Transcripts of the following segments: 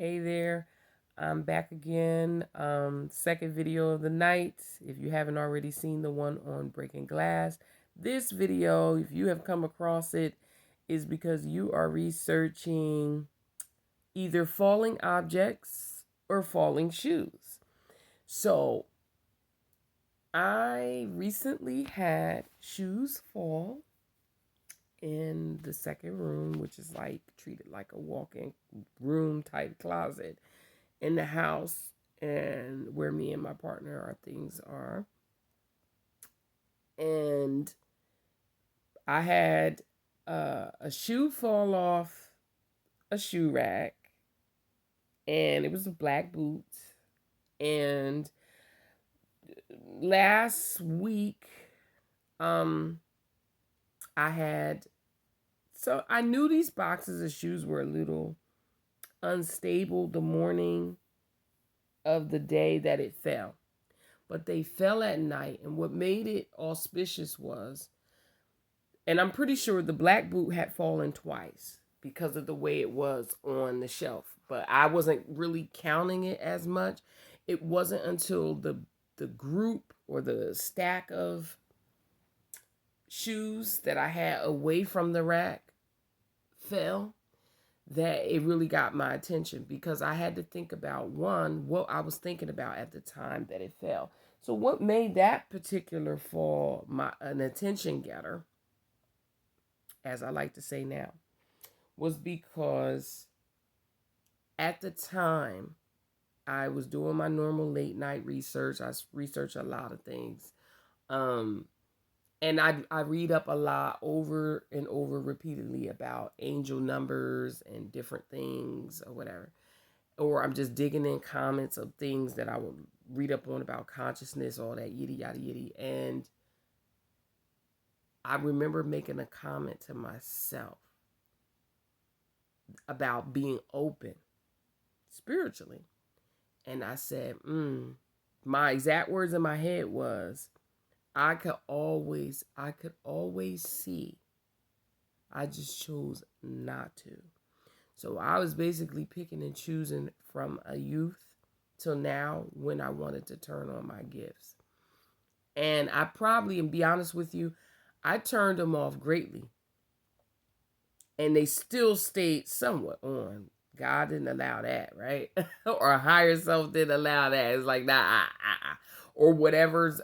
Hey there, I'm back again. Second video of the night. If you haven't already seen the one on breaking glass, this video, if you have come across it, is because you are researching either falling objects or falling shoes. So, I recently had shoes fall in the second room, which is like treated like a walk-in room type closet in the house, and where me and my partner our things are. And I had a shoe fall off a shoe rack, and it was a black boot. And last week, um, I had so I knew these boxes of shoes were a little unstable the morning of the day that it fell. But they fell at night, and what made it auspicious was, and I'm pretty sure the black boot had fallen twice because of the way it was on the shelf, but I wasn't really counting it as much. It wasn't until the group or the stack of shoes that I had away from the rack fell that it really got my attention, because I had to think about, one, what I was thinking about at the time that it fell. So what made that particular fall an attention getter, as I like to say now, was because at the time I was doing my normal late night research. I research a lot of things. And I read up a lot over and over repeatedly about angel numbers and different things or whatever. Or I'm just digging in comments of things that I would read up on about consciousness, all that yitty yada yitty. And I remember making a comment to myself about being open spiritually. And I said, my exact words in my head was, I could always see. I just chose not to. So I was basically picking and choosing from a youth till now when I wanted to turn on my gifts. And I probably, and be honest with you, I turned them off greatly. And they still stayed somewhat on. God didn't allow that, right? Or a higher self didn't allow that. It's like, nah, or whatever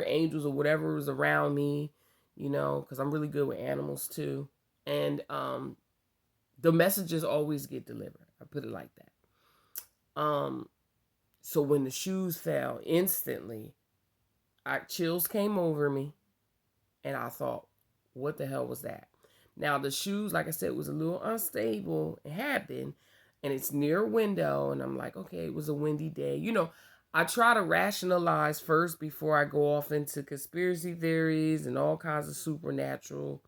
angels or whatever was around me, because I'm really good with animals too. And the messages always get delivered. I put it like that. So when the shoes fell, instantly, chills came over me, and I thought, what the hell was that? Now the shoes, like I said, was a little unstable. It had been, and it's near a window, and I'm like, okay, it was a windy day. I try to rationalize first before I go off into conspiracy theories and all kinds of supernatural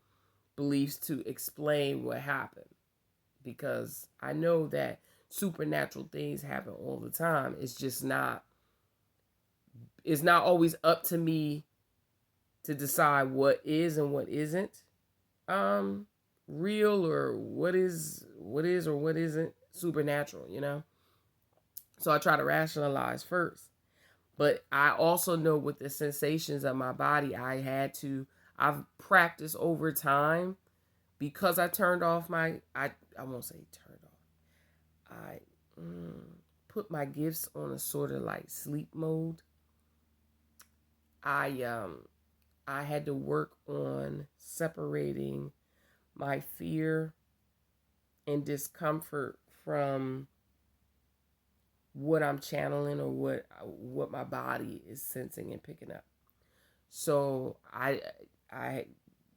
beliefs to explain what happened, because I know that supernatural things happen all the time. It's not always up to me to decide what is and what isn't real, or what is or what isn't supernatural. So I try to rationalize first. But I also know with the sensations of my body, I've practiced over time, because I turned off I won't say turned off. I put my gifts on a sort of like sleep mode. I had to work on separating my fear and discomfort from what I'm channeling, or what my body is sensing and picking up. So I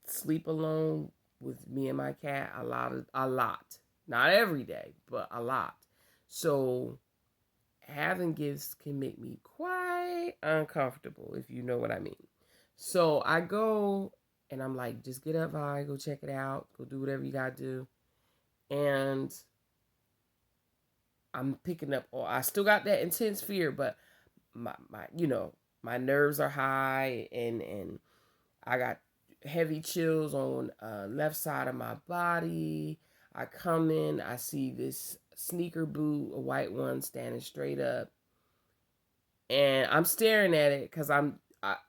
sleep alone with me and my cat a lot. Not every day, but a lot. So having gifts can make me quite uncomfortable, if you know what I mean. So I go, and I'm like, just get up, Vi, go check it out, go do whatever you gotta do. And I'm picking up, I still got that intense fear, but my nerves are high, and I got heavy chills on left side of my body. I come in, I see this sneaker boot, a white one, standing straight up. And I'm staring at it because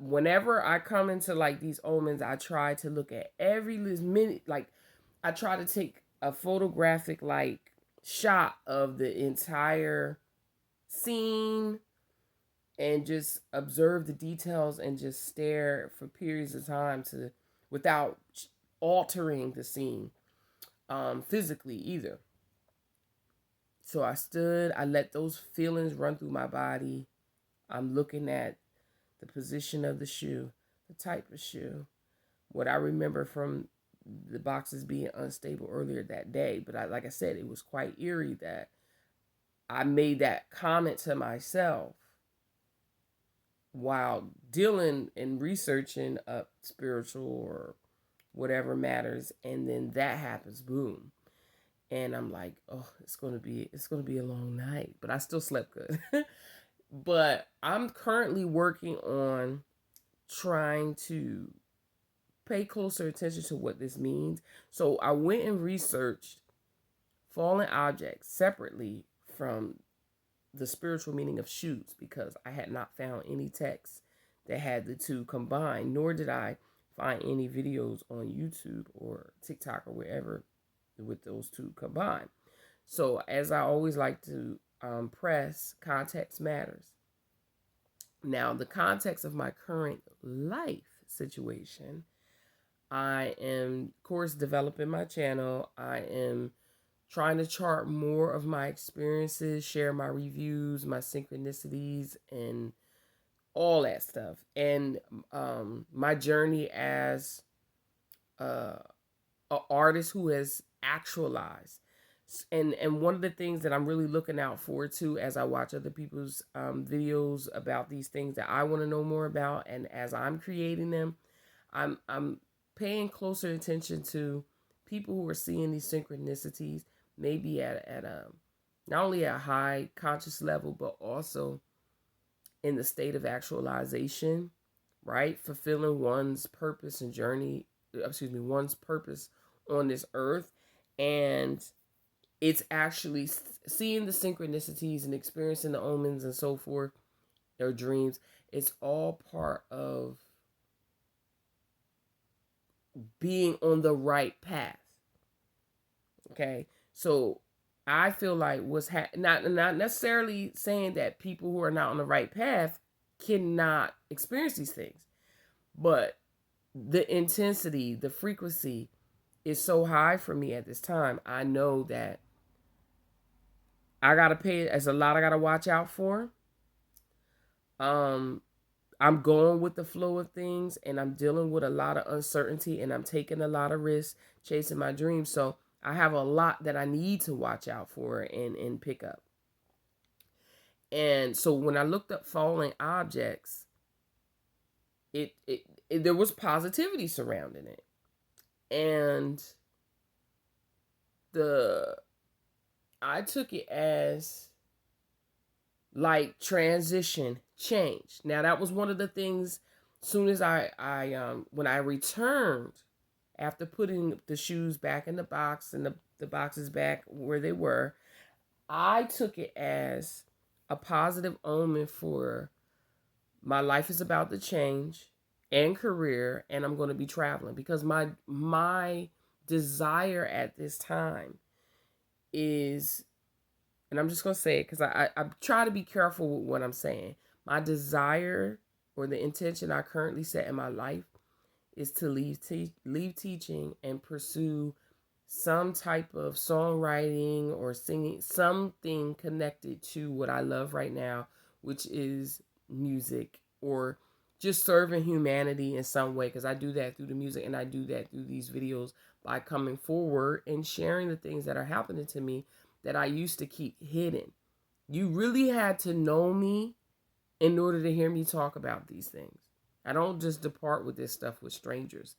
whenever I come into like these omens, I try to look at every minute. Like, I try to take a photographic like shot of the entire scene and just observe the details and just stare for periods of time without altering the scene physically either. So I stood, I let those feelings run through my body. I'm looking at the position of the shoe, the type of shoe, what I remember from the boxes being unstable earlier that day. But like I said, it was quite eerie that I made that comment to myself while dealing and researching up spiritual or whatever matters, and then that happens, boom. And I'm like, oh, it's gonna be a long night. But I still slept good. But I'm currently working on trying to pay closer attention to what this means. So I went and researched fallen objects separately from the spiritual meaning of shoes, because I had not found any text that had the two combined, nor did I find any videos on YouTube or TikTok or wherever with those two combined. So as I always like to press, context matters. Now, the context of my current life situation, I am, of course, developing my channel. I am trying to chart more of my experiences, share my reviews, my synchronicities, and all that stuff. And my journey as an artist who has actualized. And one of the things that I'm really looking out for too, as I watch other people's videos about these things that I want to know more about, and as I'm creating them, I'm paying closer attention to people who are seeing these synchronicities, maybe at a not only at a high conscious level, but also in the state of actualization, right? Fulfilling one's purpose and journey, one's purpose on this earth. And it's actually seeing the synchronicities and experiencing the omens and so forth, or dreams. It's all part of being on the right path. Okay, so I feel like not necessarily saying that people who are not on the right path cannot experience these things, but the intensity, the frequency is so high for me at this time. I know that I gotta pay. There's a lot I gotta watch out for. I'm going with the flow of things, and I'm dealing with a lot of uncertainty, and I'm taking a lot of risks, chasing my dreams. So I have a lot that I need to watch out for and pick up. And so when I looked up falling objects, it there was positivity surrounding it, and I took it as like transition, change. Now that was one of the things. Soon as when I returned after putting the shoes back in the box and the boxes back where they were, I took it as a positive omen for my life is about to change and career, and I'm going to be traveling, because my desire at this time is, and I'm just going to say it because I try to be careful with what I'm saying. My desire, or the intention I currently set in my life, is to leave teaching and pursue some type of songwriting or singing, something connected to what I love right now, which is music, or just serving humanity in some way, because I do that through the music, and I do that through these videos by coming forward and sharing the things that are happening to me that I used to keep hidden. You really had to know me in order to hear me talk about these things. I don't just depart with this stuff with strangers.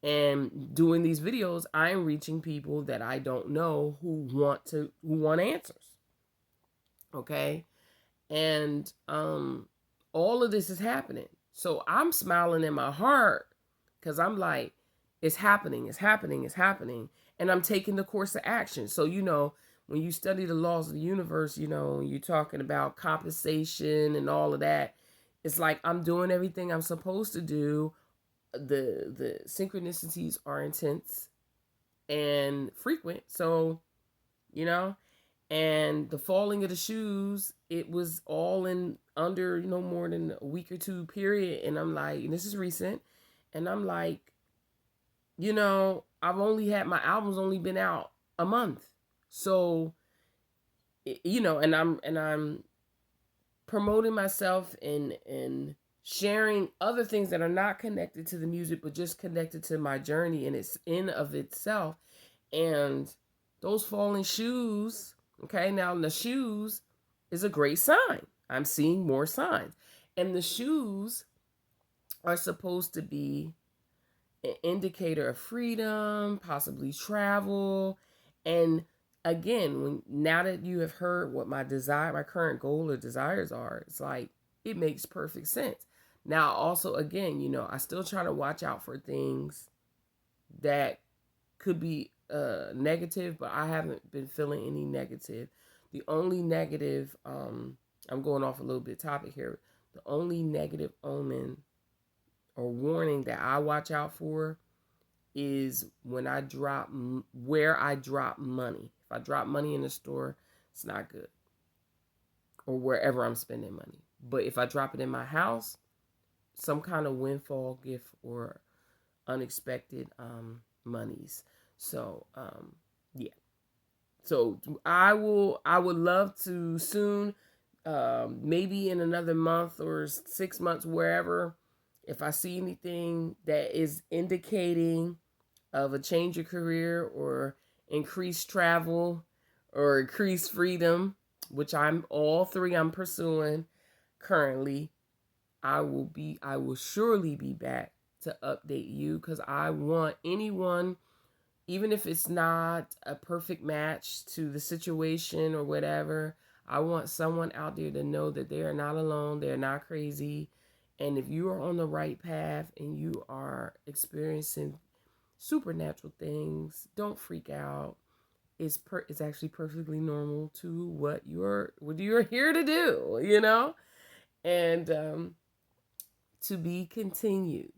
And doing these videos, I'm reaching people that I don't know who want answers. Okay? And all of this is happening. So I'm smiling in my heart, because I'm like, it's happening, it's happening, it's happening. And I'm taking the course of action. So, when you study the laws of the universe, you're talking about compensation and all of that. It's like I'm doing everything I'm supposed to do. The synchronicities are intense and frequent. So, you know, and the falling of the shoes, it was all in under no more than a week or two period. And I'm like, and this is recent, and I'm like, I've only had my album's only been out a month. So, and I'm promoting myself and sharing other things that are not connected to the music but just connected to my journey and it's in of itself. And those falling shoes, okay, now the shoes is a great sign. I'm seeing more signs. And the shoes are supposed to be an indicator of freedom, possibly travel. And again, now that you have heard what my current goal or desires are, it's like it makes perfect sense. Now, also, again, I still try to watch out for things that could be negative, but I haven't been feeling any negative. The only negative, I'm going off a little bit topic here. The only negative omen or warning that I watch out for is when where I drop money. If I drop money in the store, it's not good. Or wherever I'm spending money. But if I drop it in my house, some kind of windfall gift or unexpected monies. So yeah. So I would love to soon, maybe in another month or 6 months, wherever, if I see anything that is indicating of a change of career or increased travel or increased freedom, which I'm pursuing currently, I will surely be back to update you, because I want anyone, even if it's not a perfect match to the situation or whatever, I want someone out there to know that they are not alone, they're not crazy. And if you are on the right path and you are experiencing supernatural things, don't freak out. It's actually perfectly normal to what you're here to do, and to be continued.